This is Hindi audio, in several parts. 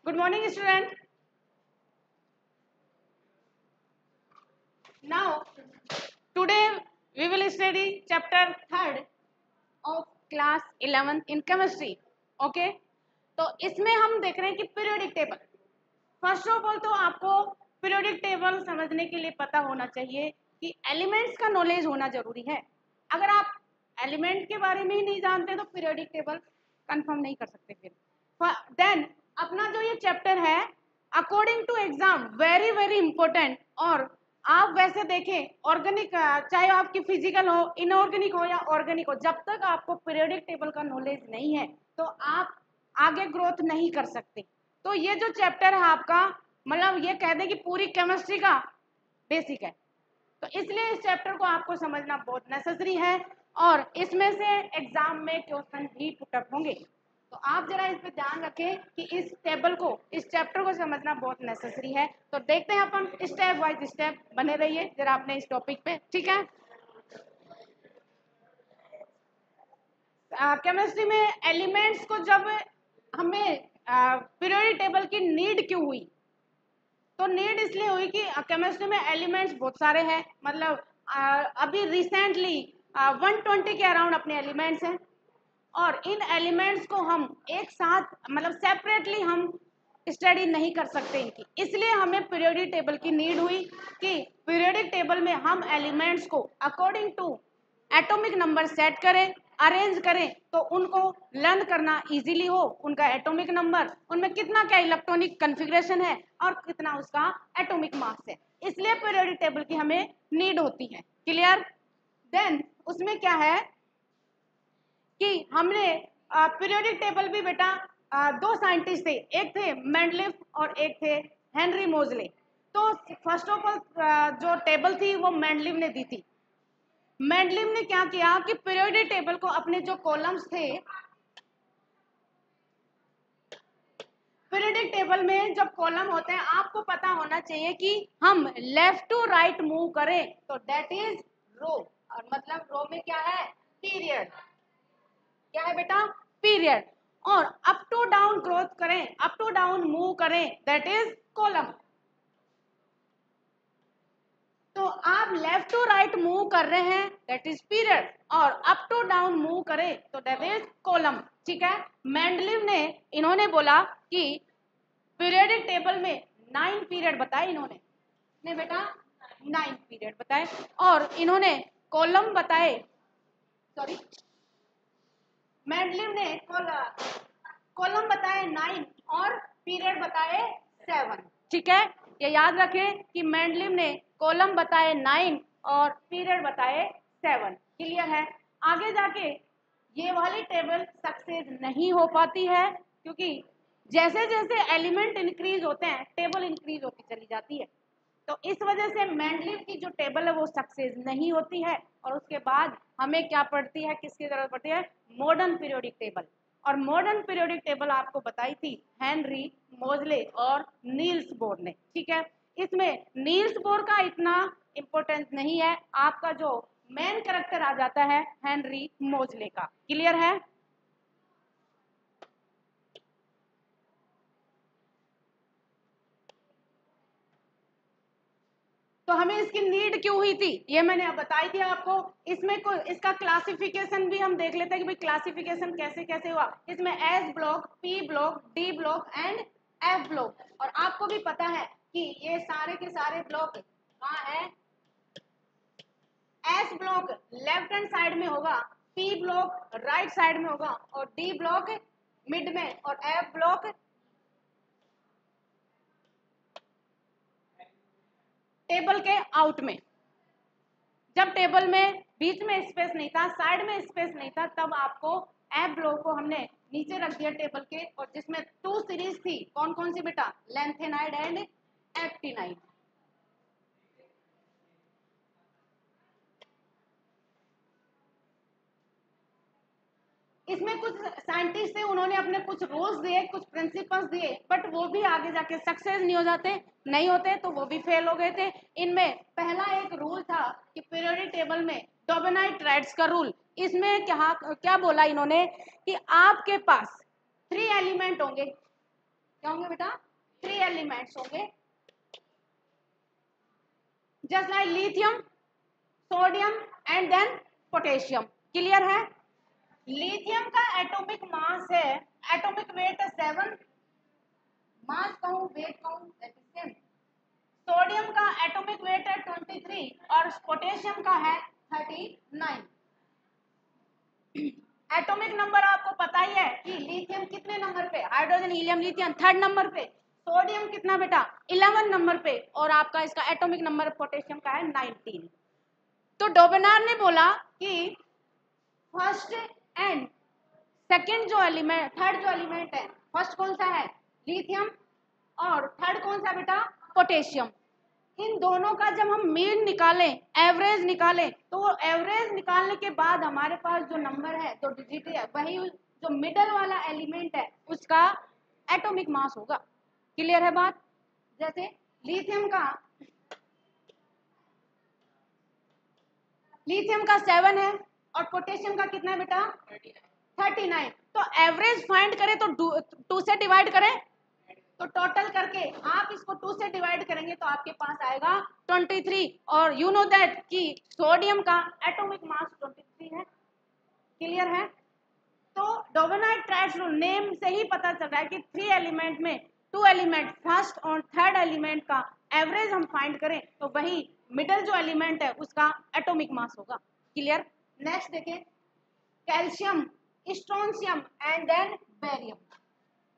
Good morning, student. Now, today we will study chapter 3rd of class 11th in chemistry. Okay? तो इसमें हम देख रहे हैं कि periodic table. First of all तो आपको पीरियोडिक टेबल समझने के लिए पता होना चाहिए कि एलिमेंट्स का नॉलेज होना जरूरी है. अगर आप एलिमेंट के बारे में ही नहीं जानते तो पीरियोडिक टेबल कंफर्म नहीं कर सकते. फिर देन अपना जो ये चैप्टर है according to exam very very important. और आप वैसे देखें ऑर्गेनिक चाहे आपकी फिजिकल हो, इनऑर्गेनिक हो या ऑर्गेनिक हो, जब तक आपको पीरियोडिक टेबल का नॉलेज नहीं है तो आप आगे ग्रोथ नहीं कर सकते. तो ये जो चैप्टर है आपका मतलब ये कह दें कि पूरी केमिस्ट्री का बेसिक है. तो इसलिए इस चैप्टर को आपको समझना बहुत नेसेसरी है और इसमें से एग्जाम में क्वेश्चन भी पुटअप होंगे. तो आप जरा इस पे ध्यान रखें कि इस टेबल को, इस चैप्टर को समझना बहुत नेसेसरी है. तो देखते हैं अपन स्टेप वाइज स्टेप, बने रहिए जरा आपने इस टॉपिक पे. ठीक है. केमिस्ट्री में एलिमेंट्स को जब हमें पीरियोडिक टेबल की नीड क्यों हुई, तो नीड इसलिए हुई कि केमिस्ट्री में एलिमेंट्स बहुत सारे हैं. मतलब अभी रिसेंटली 120 के अराउंड अपने एलिमेंट्स हैं और इन एलिमेंट्स को हम एक साथ मतलब सेपरेटली हम स्टडी नहीं कर सकते इनकी. इसलिए हमें पीरियोडिक टेबल की नीड हुई कि पीरियोडिक टेबल में हम एलिमेंट्स को according to atomic number set करें, अरेंज करें तो उनको लर्न करना इजीली हो. उनका एटॉमिक नंबर, उनमें कितना क्या इलेक्ट्रॉनिक कॉन्फ़िगरेशन है और कितना उसका एटॉमिक मास है. इसलिए पीरियोडिक टेबल की हमें नीड होती है. क्लियर. देन उसमें क्या है कि हमने पीरियोडिक टेबल भी बेटा दो साइंटिस्ट थे, एक थे मेंडलीफ और एक थे हेनरी मोजले. तो फर्स्ट ऑफ ऑल जो टेबल थी वो मेंडलीफ ने दी थी. मेंडलीफ ने क्या किया कि पीरियोडिक टेबल को अपने जो कॉलम्स थे, पीरियोडिक टेबल में जब कॉलम होते हैं आपको पता होना चाहिए कि हम लेफ्ट टू राइट मूव करें तो दैट इज रो. और मतलब रो में क्या है, पीरियड. क्या है बेटा, पीरियड. और अप टू डाउन ग्रोथ करें, अप टू डाउन मूव करें दैट इज कॉलम. तो आप लेफ्ट टू राइट मूव कर रहे हैं दैट इज पीरियड और अप टू डाउन मूव करें तो दैट इज कॉलम. ठीक है. मेंडलीव ने इन्होंने बोला कि पीरियोडिक टेबल में 9 पीरियड बताए इन्होंने. ने बेटा 9 पीरियड बताए और इन्होंने कॉलम बताए. सॉरी, मेंडलीव ने कॉलम बताए 9 और पीरियड बताए 7. ठीक है. ये याद रखें कि मेंडलीव ने कॉलम बताए 9 और पीरियड बताए 7. क्लियर है. आगे जाके ये वाली टेबल सक्सेस नहीं हो पाती है क्योंकि जैसे जैसे एलिमेंट इंक्रीज होते हैं टेबल इंक्रीज होती चली जाती है. तो इस वजह से मेंडलीव की जो टेबल है वो सक्सेस नहीं होती है और उसके बाद हमें क्या पड़ती है, किसकी जरूरत पड़ती है, मॉडर्न पीरियोडिक टेबल. और मॉडर्न पीरियोडिक टेबल आपको बताई थी हेनरी मोजले और नील्स बोर ने. ठीक है. इसमें नील्स बोर का इतना इंपॉर्टेंस नहीं है, आपका जो मेन कैरेक्टर आ जाता है हेनरी मोजले का. क्लियर है. तो हमें इसकी नीड क्यों हुई थी ये मैंने अब बताई थी आपको. इसमें इसका क्लासिफिकेशन भी हम देख लेते हैं कि भाई क्लासिफिकेशन कैसे कैसे हुआ. इसमें S block, P block, D block and F block. और आपको भी पता है कि ये सारे के सारे ब्लॉक कहाँ है. S block left hand side में होगा, पी ब्लॉक राइट साइड में होगा और डी ब्लॉक मिड में और एफ ब्लॉक टेबल के आउट में. जब टेबल में बीच में स्पेस नहीं था, साइड में स्पेस नहीं था, तब आपको एफ ब्लॉक को हमने नीचे रख दिया टेबल के. और जिसमें 2 सीरीज थी, कौन कौन सी बेटा, लैंथेनाइड एंड एक्टिनाइड. इसमें कुछ साइंटिस्ट थे, उन्होंने अपने कुछ रूल्स दिए, कुछ प्रिंसिपल्स दिए, बट वो भी आगे जाके सक्सेस नहीं हो जाते, नहीं होते तो वो भी फेल हो गए थे. इनमें पहला एक रूल था कि पीरियोडिक टेबल में डोबेनाइट-राइट्स का रूल. इसमें क्या क्या बोला इन्होंने कि आपके पास 3 एलिमेंट होंगे. क्या होंगे बेटा? 3 एलिमेंट्स होंगे, just like lithium, sodium and then potassium. Clear है? लिथियम का एटॉमिक मास है, एटॉमिक वेट है 7, मास कहूं वेट कहूं दैट इज सेम। सोडियम का एटॉमिक वेट है 23 और पोटेशियम का है 39। एटॉमिक नंबर आपको पता ही है कि लिथियम कितने नंबर पे, hydrogen helium lithium 3rd number पे, सोडियम कितना बेटा 11 नंबर पे, और आपका इसका एटॉमिक नंबर पोटेशियम का है 19। तो डोबेनार ने बोला कि फर्स्ट एंड सेकंड जो एलिमेंट, थर्ड जो एलिमेंट है, फर्स्ट कौन सा है? लिथियम, और थर्ड कौन सा बेटा? पोटेशियम। इन दोनों का जब हम मीन निकालें, एवरेज निकालें, तो एवरेज निकालने के बाद हमारे पास जो नंबर है, जो डिजिट है, वही जो मिडल वाला एलिमेंट है उसका एटॉमिक मास होगा। क्लियर है बात? जैसे लिथियम का 7 है और पोटेशियम का कितना है बेटा? 39। तो एवरेज फाइंड करें तो 2 से डिवाइड करें, तो टोटल करके आप इसको 2 से डिवाइड करेंगे तो आपके पास आएगा 23। और यू नो दैट कि सोडियम का एटॉमिक मास 23 है। क्लियर है? तो डोबेनाइट ट्राइड्स रूल नेम से ही पता चल रहा है कि 3 एलिमेंट में 2 एलिमेंट, फर्स्ट और थर्ड एलिमेंट का एवरेज हम फाइंड करें तो वही मिडल जो एलिमेंट है उसका एटॉमिक मास होगा। क्लियर? नेक्स्ट देखें, calcium, strontium and then barium.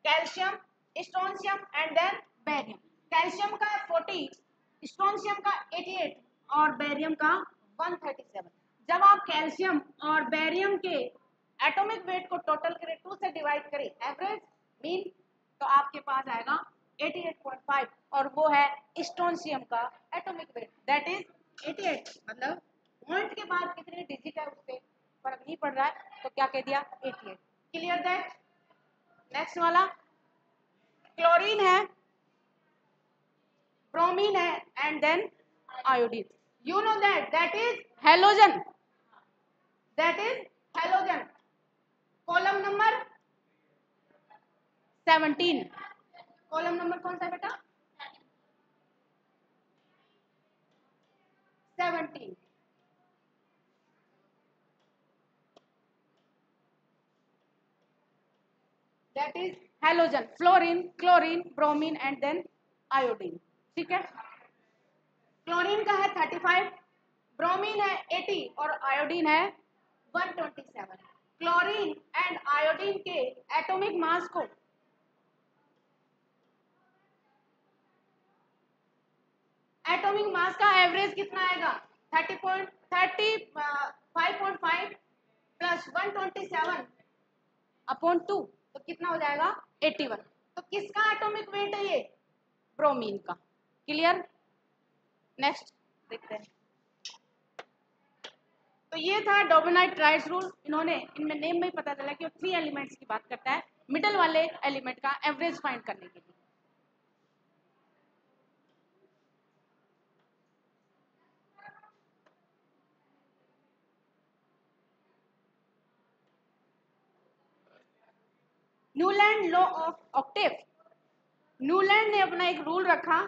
Calcium, strontium and then barium. Calcium का 40, स्ट्रोंशियम का 88 और बेरियम का 137। जब आप कैल्शियम और बेरियम के एटॉमिक वेट को टोटल करें, 2 से डिवाइड करें एवरेज मीन, तो आपके पास आएगा 88.5 और वो है स्ट्रोंशियम का एटॉमिक वेट, दैट इज 88। मतलब पॉइंट के बाद कितने डिजिट है उससे फर्क नहीं पड़ रहा है, तो क्या कह दिया? 88। Clear that? नेक्स्ट वाला क्लोरीन है, ब्रोमीन है and then iodine. You know that is halogen, that is halogen. Column number 17। Column number कौन सा बेटा? 17। That is halogen, fluorine, chlorine, bromine and then iodine. ठीक है? क्लोरीन का है 35, ब्रोमीन है 80 और आयोडीन है 127। क्लोरीन एंड आयोडीन के एटॉमिक मास को एटॉमिक मास का एवरेज कितना आएगा? 35.5 प्लस 127 अपॉन 2, तो कितना हो जाएगा? 81। तो किसका एटॉमिक वेट है ये? ब्रोमीन का। क्लियर? नेक्स्ट देखते हैं। तो ये था डोबेनाइट ट्राइड्स रूल। इन्होंने, इनमें नेम में ही पता चला कि वो 3 एलिमेंट्स की बात करता है, मिडल वाले एलिमेंट का एवरेज फाइंड करने के लिए। Newland law of octave. Newland ने अपना एक रूल रखा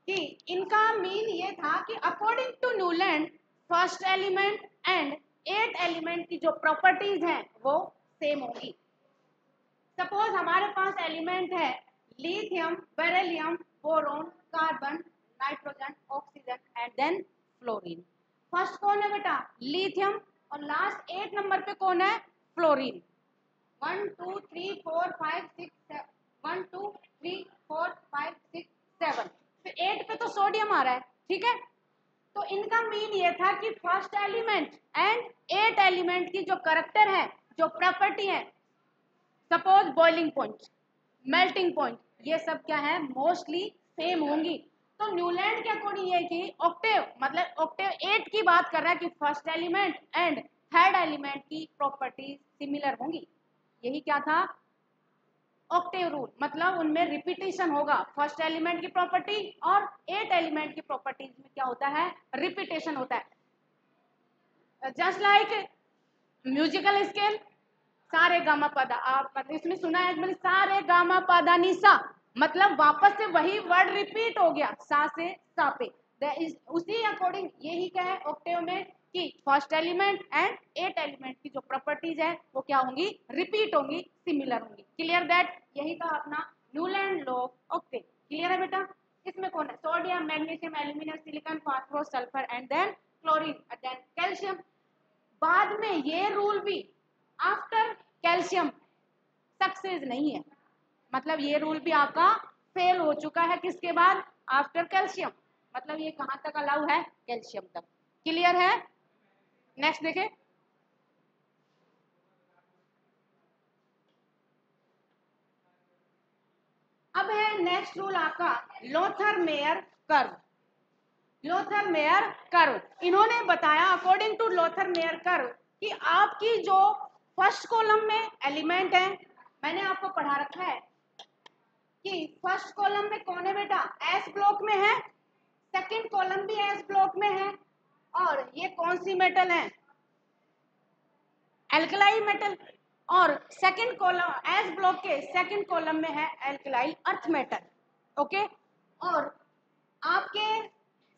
कि इनका मीन ये था कि according to Newland first element and 8 element की जो प्रॉपर्टीज हैं वो सेम होगी। सपोज हमारे पास एलिमेंट है lithium, beryllium, boron, carbon, nitrogen, oxygen and then fluorine. First कौन है बेटा? लिथियम, और लास्ट 8 नंबर पे कौन है? फ्लोरीन। 1 2 3 4 5 6 7, 1 2 3 4 5 6 7, फिर 8 पे तो सोडियम आ रहा है। ठीक है? तो इनका मीन ये था कि फर्स्ट एलिमेंट एंड 8 एलिमेंट की जो करेक्टर है, जो प्रॉपर्टी है, suppose boiling point, melting point, ये सब क्या है? मोस्टली सेम होंगी। तो न्यूलैंड के अकॉर्डिंग ये कि ऑक्टेव, मतलब ऑक्टेव 8 की बात कर रहा है कि first element and third element की प्रॉपर्टीज सिमिलर होंगी। यही क्या था? Octave rule. मतलब उनमें रिपीटेशन होगा, फर्स्ट एलिमेंट की प्रॉपर्टी और 8 एलिमेंट की प्रॉपर्टीज में क्या होता है? रिपीटेशन होता है। जस्ट लाइक म्यूजिकल स्केल, सारे गामा पदा, आप इसमें सुना है सारे गामा पदा निसा, मतलब वापस से वही वर्ड रिपीट हो गया, सा से सा पे। उसी अकॉर्डिंग यही क्या है ऑक्टेव में कि फर्स्ट एलिमेंट एंड 8 एलिमेंट की जो प्रॉपर्टीज है वो क्या होंगी, रिपीट होंगी, सिमिलर होंगी। क्लियर दैट, यही था अपना न्यूलैंड लॉ ऑक्टेव। क्लियर है बेटा। इसमें कौन है, sodium, magnesium, aluminium, silicon, phosphorus, sulphur and then chlorine and then calcium. बाद में ये रूल भी आफ्टर कैल्शियम सक्सेस नहीं है, मतलब ये रूल भी आपका फेल हो चुका है, किसके बाद, आफ्टर कैल्शियम। मतलब ये कहां तक अलाउ है, कैल्शियम तक। क्लियर है। नेक्स्ट देखें, अब है नेक्स्ट रूल आपका Lothar Meyer curve. Lothar Meyer curve, इन्होंने बताया according to Lothar Meyer curve कि आपकी जो फर्स्ट कॉलम में एलिमेंट है, मैंने आपको पढ़ा रखा है कि फर्स्ट कॉलम में कौन है बेटा, एस ब्लॉक में है, सेकंड कॉलम भी एस ब्लॉक में है, और ये कौन सी मेटल है, एल्कलाई मेटल। और सेकंड कॉलम एस ब्लॉक के सेकंड कॉलम में है एल्कलाई अर्थ मेटल। ओके, और आपके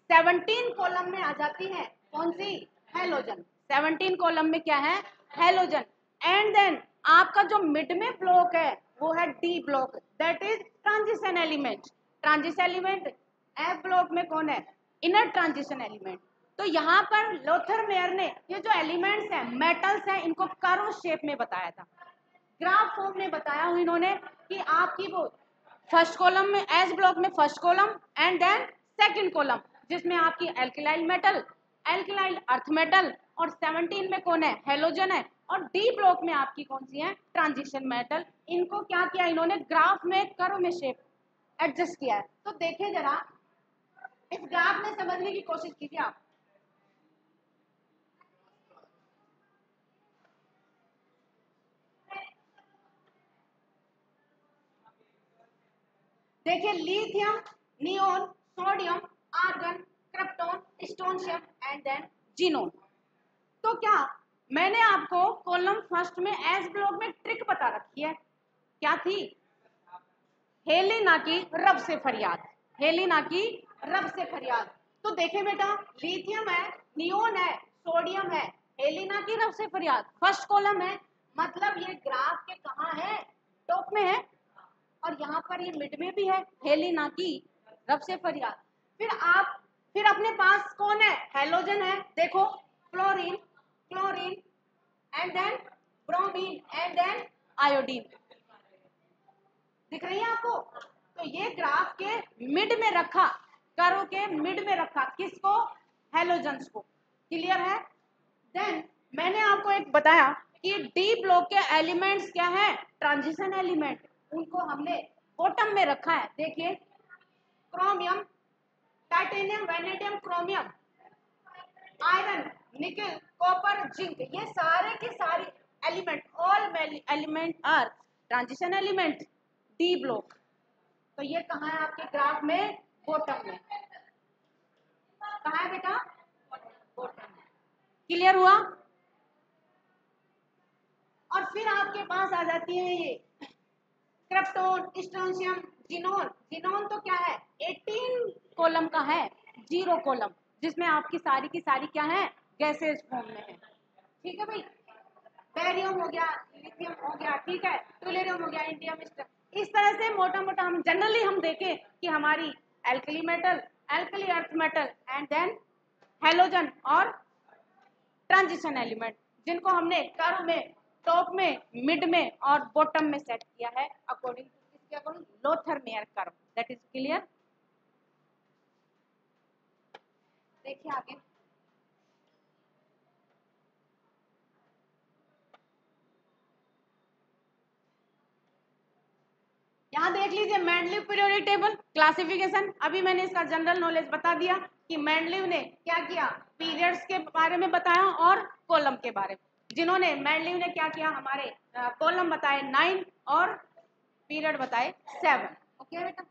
17 कॉलम में आ जाती है कौन सी, हेलोजन। 17 कॉलम में क्या है, हेलोजन। एंड देन आपका जो मिड में ब्लॉक है वो है D block, that is transition element. Transition element F block में कौन है, इनर ट्रांजिशन एलिमेंट। तो यहाँ पर लोथर मेयर ने ये जो एलिमेंट्स हैं, मेटल्स हैं, इनको कर्व शेप में बताया था, ग्राफ फॉर्म में बताया हुआ इन्होंने कि आपकी वो फर्स्ट कॉलम में एस ब्लॉक में first column and then second column जिसमें आपकी एल्किलाइल मेटल, एल्किलाइल अर्थ मेटल, और 17 में कौन है, हेलोजन है, और डी ब्लॉक में आपकी कौन सी है, ट्रांजिशन मेटल। इनको क्या किया इन्होंने, ग्राफ में कर्व में शेप एडजस्ट किया है। तो देखिए जरा इस ग्राफ में समझने की कोशिश कीजिए आप। देखिए lithium, neon, sodium, argon, krypton, strontium and then xenon. तो क्या मैंने आपको कॉलम फर्स्ट में एस ब्लॉक में ट्रिक बता रखी है, क्या थी, हेलिना की रब से फरियाद, हेलिना की रब से फरियाद। तो देखे बेटा, लिथियम है, नियोन है, सोडियम है, हेलिना की रब से फरियाद फर्स्ट कॉलम है, मतलब ये ग्राफ के कहाँ है, टॉप में है, और यहाँ पर ये मिड में भी है, हेलिना की रब से फरियाद। फिर अपने पास कौन है, हेलोजन है, देखो chlorine, chlorine and then bromine and then iodine, दिख रही है आपको। तो ये ग्राफ के मिड में रखा, कर्व के मिड में रखा, किसको, हेलोजन्स को। क्लियर है। देन मैंने आपको एक बताया कि डी ब्लॉक के एलिमेंट्स क्या है, ट्रांजिशन एलिमेंट, उनको हमने बॉटम में रखा है। देखिए chromium, titanium, vanadium, chromium, iron, nickel, copper, zinc, ये सारे के सारे element, all element are transition element, D block. तो ये कहाँ है आपके ग्राफ में, बॉटम में। कहाँ है बेटा, बॉटम में। क्लियर हुआ। और फिर आपके पास आ जाती है ये क्रिप्टोन, स्ट्रोंशियम, जिनोन। जिनोन तो क्या है, 18 कॉलम का है, जीरो कॉलम, जिसमें आपकी सारी की सारी क्या है, गैसेज फॉर्म में है। ठीक है भाई, बेरियम हो गया, लिथियम हो गया, ठीक है, टुलेरियम हो गया, इंडियम स्टफ। इस तरह से मोटा मोटा हम जनरली हम देखें कि हमारी alkali metal, alkali earth metal and then halogen और ट्रांजिशन एलिमेंट, जिनको हमने कर्व में, टॉप में, मिड में और बॉटम में सेट किया है अकॉर्डिंग टू किसके according, Lothar Meyer curve. That is clear. देखिए आगे, यहाँ देख लीजिए मेंडलीव पीरियोडिक टेबल क्लासिफिकेशन। अभी मैंने इसका जनरल नॉलेज बता दिया कि मेंडलीव ने क्या किया, पीरियड्स के बारे में बताया और कॉलम के बारे में। जिन्होंने मेंडलीव ने क्या किया, हमारे कॉलम बताए 9 और पीरियड बताए 7। ओके बेटा।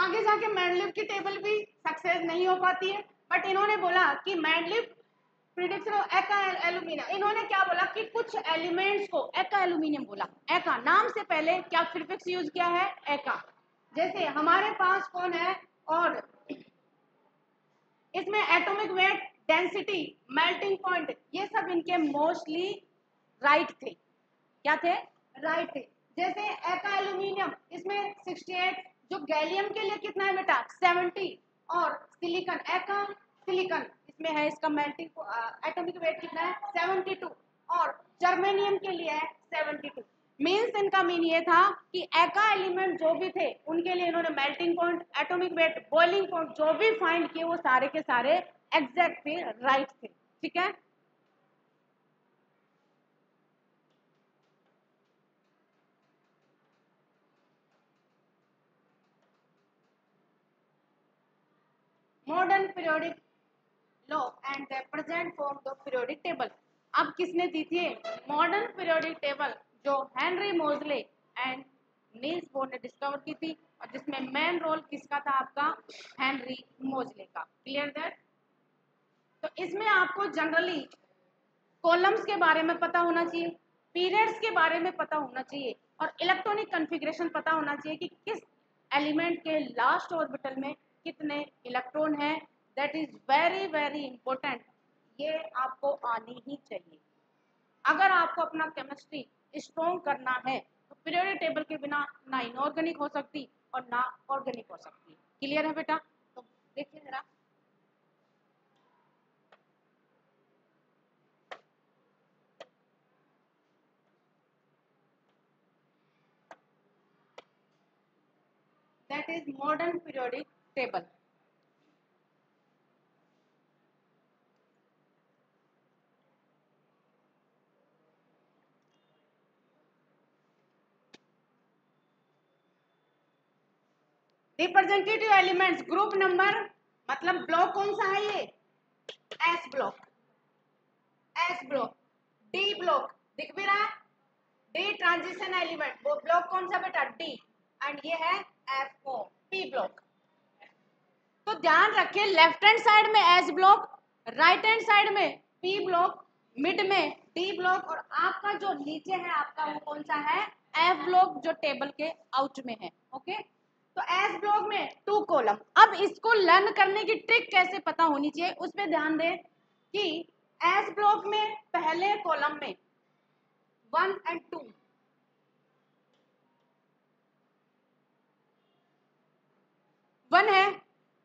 आगे जाके मैडलिव की टेबल भी सक्सेस नहीं हो पाती है, बट इन्होंने बोला कि मैडलिव प्रिडिक्शन ऑफ एका एल्यूमिनियम, इन्होंने क्या बोला कि कुछ एलिमेंट्स को एका एल्यूमिनियम बोला, एका नाम से पहले क्या प्रीफिक्स यूज किया है, एका। जैसे हमारे पास कौन है, और इसमें atomic weight, density, melting point, ये सब इनके मोस्टली राइट थे। क्या थे, राइट थे। जैसे एका एल्यूमिनियम, इसमें 68, जो गैलियम के लिए कितना है बेटा 70, और सिलिकॉन, एका सिलिकॉन, इसमें है इसका मेल्टिंग एटॉमिक वेट कितना है 72, और जर्मेनियम के लिए है 72। मीन्स इनका मीन ये था कि एका एलिमेंट जो भी थे उनके लिए इन्होंने melting point, atomic weight, boiling point जो भी फाइंड किए वो सारे के सारे एग्जैक्ट थे, राइट थे। ठीक है, modern periodic law and the present form of periodic table. अब किसने दी थी मॉडर्न पीरियोडिक टेबल, जो हेनरी मोजले एंड नील्स बोर ने डिस्कवर की थी, और जिसमें मेन रोल किसका था आपका, हेनरी मोजले का। Clear that. तो इसमें आपको जनरली कॉलम्स के बारे में पता होना चाहिए, पीरियड्स के बारे में पता होना चाहिए, और इलेक्ट्रॉनिक कॉन्फ़िगरेशन पता होना चाहिए कि किस एलिमेंट के लास्ट ऑर्बिटल में कितने इलेक्ट्रॉन हैं। That is very very important, ये आपको आनी ही चाहिए। अगर आपको अपना केमिस्ट्री स्ट्रॉन्ग करना है तो पीरियोडिक टेबल के बिना ना इनऑर्गेनिक हो सकती और ना ऑर्गेनिक हो सकती। क्लियर है बेटा। तो देखिए जरा, that is modern periodic table. Representative elements, group number, मतलब ब्लॉक कौन सा है ये, S block, S block. D block दिख भी रहा है, डी ट्रांजिशन एलिमेंट, वो ब्लॉक कौन सा बेटा, डी, एंड ये है एफ ओ, पी ब्लॉक। तो ध्यान रखिए, लेफ्ट हैंड साइड में S block, right hand side में पी ब्लॉक, मिड में डी ब्लॉक, और आपका जो नीचे है आपका वो कौन सा है, एफ ब्लॉक, जो टेबल के आउट में है। ओके, तो एस ब्लॉक में 2 कॉलम। अब इसको लर्न करने की ट्रिक कैसे पता होनी चाहिए उस पर ध्यान दें कि एस ब्लॉक में पहले कॉलम में 1 and 2, वन है,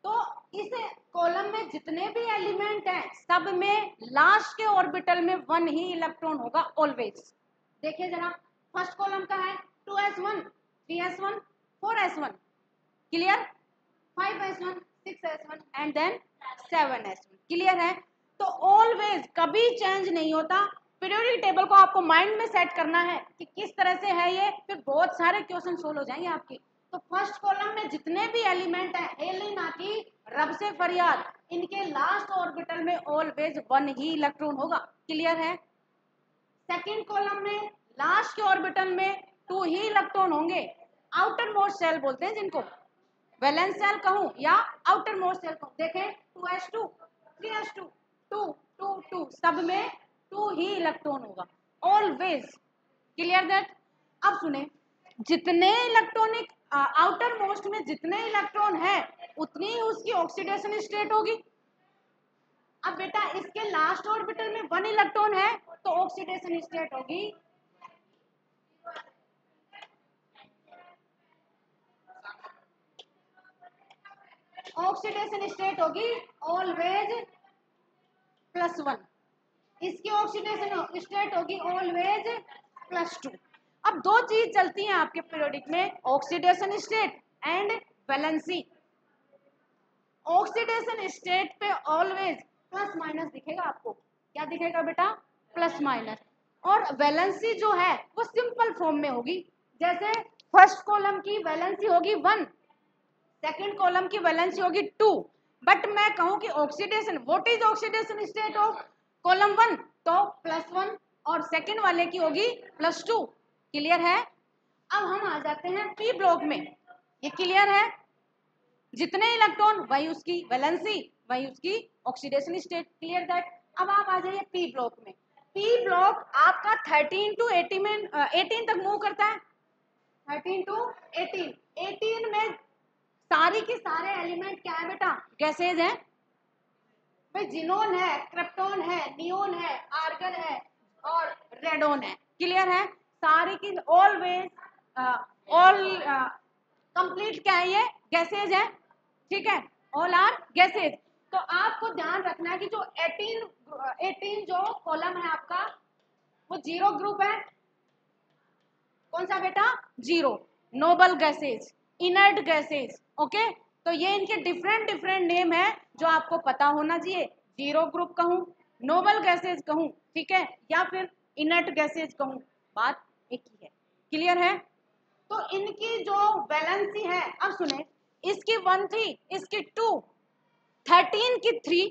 तो इस कॉलम में जितने भी एलिमेंट हैं सब में लास्ट के ऑर्बिटल में 1 ही इलेक्ट्रॉन होगा ऑलवेज। देखिए जरा, फर्स्ट कॉलम का है 2s1, 3s1, 4s1, clear, 5s1, 6s1 and then 7s1। Clear है। तो ऑलवेज कभी चेंज नहीं होता। पीरियोडिक टेबल को आपको माइंड में सेट करना है कि किस तरह से है ये, फिर बहुत सारे क्वेश्चन सोल्व हो जाएंगे आपके। तो फर्स्ट कॉलम में जितने भी एलिमेंट है, हेलिना की रब से फरियाद, इनके लास्ट ऑर्बिटल में ऑलवेज 1 ही इलेक्ट्रॉन होगा। क्लियर है। सेकेंड कॉलम में लास्ट के ऑर्बिटल में 2 ही इलेक्ट्रॉन होंगे। आउटर मोस्ट सेल बोलते हैं जिनको, वैलेंस सेल कहूं या आउटर मोस्ट सेल कहूं। देखें 2s2, 3s2, 2 2 2, सब में 2 ही इलेक्ट्रॉन होगा ऑलवेज। Clear that. अब सुने, जितने इलेक्ट्रॉनिक आउटर मोस्ट में जितने इलेक्ट्रॉन है उतनी ही उसकी ऑक्सीडेशन स्टेट होगी। अब बेटा इसके लास्ट ऑर्बिटल में 1 इलेक्ट्रॉन है तो ऑक्सीडेशन स्टेट होगी, ऑक्सीडेशन स्टेट होगी ऑलवेज +1। इसकी ऑक्सीडेशन स्टेट होगी ऑलवेज +2। अब 2 चीज चलती हैं आपके पीरियोडिक में, oxidation state and valency. Oxidation state पे ऑलवेज प्लस माइनस दिखेगा आपको। क्या दिखेगा बेटा, प्लस माइनस। और वैलेंसी जो है वो सिंपल फॉर्म में होगी। जैसे फर्स्ट कॉलम की वैलेंसी होगी 1, सेकेंड कॉलम की वैलेंसी होगी 2, बट मैं कहूं कि oxidation, what is oxidation state of column 1, तो +1, और सेकेंड वाले की होगी +2। क्लियर है। अब हम आ जाते हैं पी ब्लॉक में, ये क्लियर है। जितने इलेक्ट्रॉन वही उसकी वैलेंसी, वही उसकी ऑक्सीडेशन स्टेट। Clear that. अब आप आ जाइए पी ब्लॉक में। पी ब्लॉक आपका 13 टू 80 में 18 तक मूव करता है। 13 टू 18, 18 में सारी के सारे एलिमेंट क्या है बेटा? गैसेज है भाई। जिनोन है, क्रिप्टोन है, नियोन है, आर्गन है और रेडोन है। क्लियर है। सारी की ऑलवेज ऑल कंप्लीट क्या है? ये गैसेज है। ठीक है, ऑल आर गैसेज। तो आपको ध्यान रखना है कि जो 18 जो कॉलम है आपका वो जीरो ग्रुप है। कौन सा बेटा? Zero. Noble gases, inert gases. Okay, तो ये इनके डिफरेंट डिफरेंट नेम है जो आपको पता होना चाहिए। जीरो ग्रुप कहूं, नोबल गैसेज कहूं, ठीक है, या फिर इनर्ट गैसेज कहूं, बात एक ही है। क्लियर है। तो इनकी जो वैलेंसी है, अब सुने, इसकी 1 थी, इसकी 2, 13 की 3।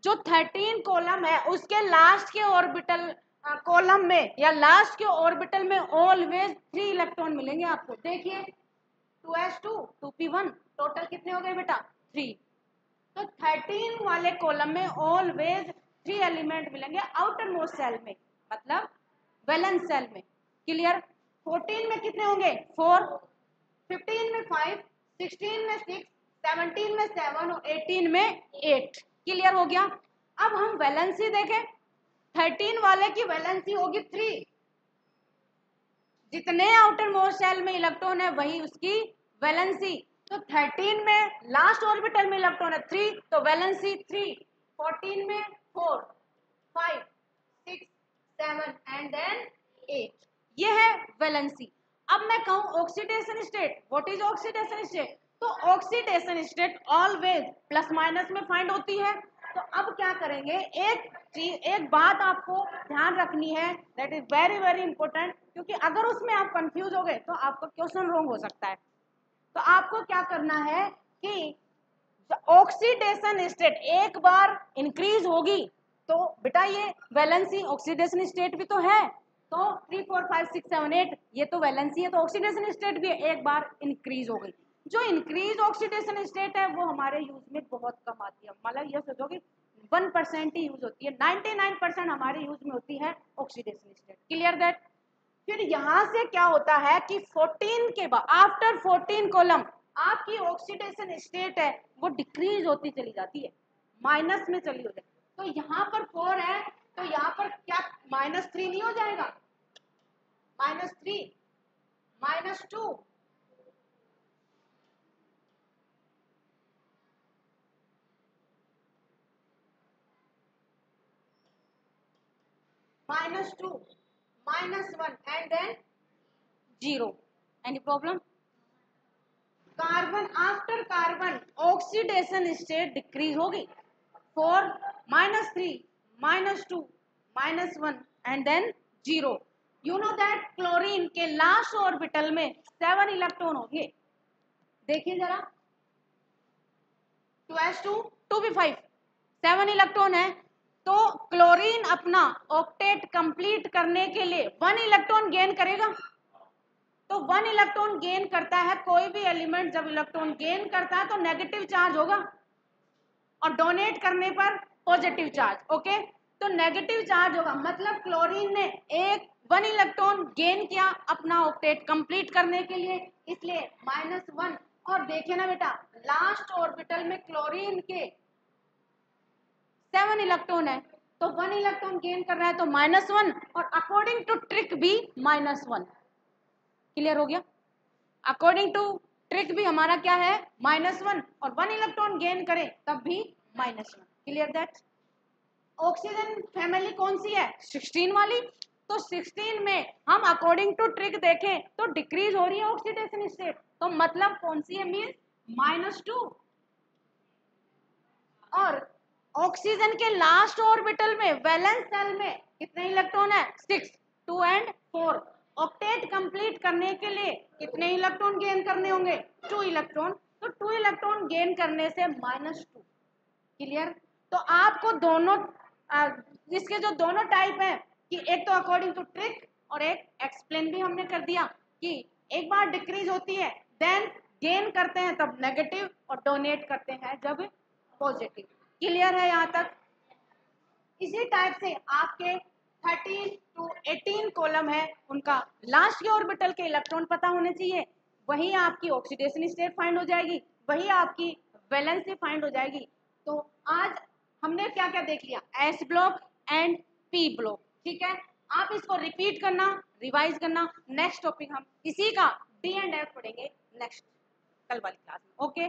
जो 13 कॉलम है उसके लास्ट के ऑर्बिटल कॉलम में या लास्ट के ऑर्बिटल में ऑलवेज 3 इलेक्ट्रॉन मिलेंगे आपको। देखिए 2s2 2p1, टोटल कितने हो गए बेटा? 3। तो 13 वाले कॉलम में ऑलवेज 3 एलिमेंट मिलेंगे आउटर मोस्ट सेल में, मतलब वैलेंस सेल में। क्लियर। 14 में कितने होंगे? 4, 15 में 5, 16 में 6, 17 में 7 और 18 में 8। क्लियर हो गया। अब हम वैलेंसी देखें। 13 वाले की वैलेंसी होगी 3। जितने आउटर मोस्ट शेल में इलेक्ट्रॉन है वही उसकी वैलेंसी। तो 13 में लास्ट ऑर्बिटल में इलेक्ट्रॉन है 3, तो वैलेंसी 3। 14 में 4, 5, 6, 7 एंड देन 8। ये है वैलेंसी। अब मैं कहूं oxidation state. What is oxidation state? तो oxidation state always plus minus में फाइंड होती है। तो अब क्या करेंगे, एक बात आपको ध्यान रखनी है, that is very very important, क्योंकि अगर उसमें आप कंफ्यूज हो गए तो आपका क्वेश्चन रॉन्ग हो सकता है। तो आपको क्या करना है कि ऑक्सीडेशन स्टेट एक बार इंक्रीज होगी तो बेटा ये वैलेंसी ऑक्सीडेशन स्टेट भी तो है। तो 3, 4, 5, 6, 7, 8 ये तो वैलेंसी है, तो ऑक्सीडेशन स्टेट भी एक बार इंक्रीज हो गई। जो इंक्रीज ऑक्सीडेशन स्टेट है वो हमारे यूज में बहुत कम आती है, मतलब ये सोचो कि 1% ही यूज होती है, 99% हमारे यूज में होती है ऑक्सीडेशन स्टेट। Clear that. फिर यहां से क्या होता है कि 14 के बाद आफ्टर 14 कॉलम आपकी ऑक्सीडेशन स्टेट है वो डिक्रीज होती चली जाती है, माइनस में चली हो जाती। तो यहाँ पर 4 है तो यहाँ पर क्या -3 नहीं हो जाएगा? -3, -2, -2, -1 and then 0। Any problem? Carbon after carbon oxidation state decrease होगी। 4, -3, -2, -1 and then 0। You know that chlorine के लास्ट ऑर्बिटल में 7 इलेक्ट्रॉन होंगे। देखिए जरा 2s2 2p5 7 इलेक्ट्रॉन है। तो क्लोरीन अपना ऑक्टेट कंप्लीट करने के लिए 1 इलेक्ट्रॉन गेन करेगा। तो 1 इलेक्ट्रॉन गेन करता है कोई भी एलिमेंट, जब इलेक्ट्रॉन गेन करता है तो नेगेटिव चार्ज होगा और डोनेट करने पर पॉजिटिव चार्ज। ओके, तो नेगेटिव चार्ज होगा, मतलब क्लोरीन ने 1 इलेक्ट्रॉन गेन किया अपना ऑक्टेट कंप्लीट करने के लिए, इसलिए -1। और देखिए ना बेटा लास्ट ऑर्बिटल में क्लोरीन के 7 इलेक्ट्रॉन है, तो 1 इलेक्ट्रॉन गेन कर रहा है तो -1 और अकॉर्डिंग टू ट्रिक भी -1। क्लियर हो गया। अकॉर्डिंग टू ट्रिक भी हमारा क्या है? -1 और 1 इलेक्ट्रॉन गेन करें तब भी -1। Clear that. ऑक्सीजन फैमिली कौन सी है? 16 वाली। तो 16 में हम अकॉर्डिंग टू ट्रिक देखें तो डिक्रीज हो रही है ऑक्सीडेशन स्टेट, तो मतलब कौन सी है? मीन -2। और ऑक्सीजन के लास्ट ऑर्बिटल में वैलेंस सेल में कितने इलेक्ट्रॉन है? 6, 2 एंड 4। ऑक्टेट कंप्लीट करने के लिए कितने इलेक्ट्रॉन गेन करने होंगे? 2 इलेक्ट्रॉन। तो 2 इलेक्ट्रॉन गेन करने से -2। क्लियर। तो आपको दोनों इसके जो दोनों टाइप है कि एक तो अकॉर्डिंग टू ट्रिक और एक एक्सप्लेन भी हमने कर दिया कि एक बार डिक्रीज होती है देन गेन करते हैं तब नेगेटिव और डोनेट करते हैं जब पॉजिटिव। क्लियर है यहाँ तक? इसी टाइप से आपके 13 to 18 कॉलम है, उनका लास्ट के ऑर्बिटल के इलेक्ट्रॉन पता होने चाहिए, वही आपकी ऑक्सीडेशन स्टेट फाइंड हो जाएगी, वही आपकी वैलेंसी फाइंड हो जाएगी। तो आज हमने क्या क्या देख लिया, S block and P block, ठीक है। आप इसको रिपीट करना, रिवाइज करना। नेक्स्ट टॉपिक हम इसी का डी एंड एफ पढ़ेंगे नेक्स्ट कल वाली क्लास में। ओके।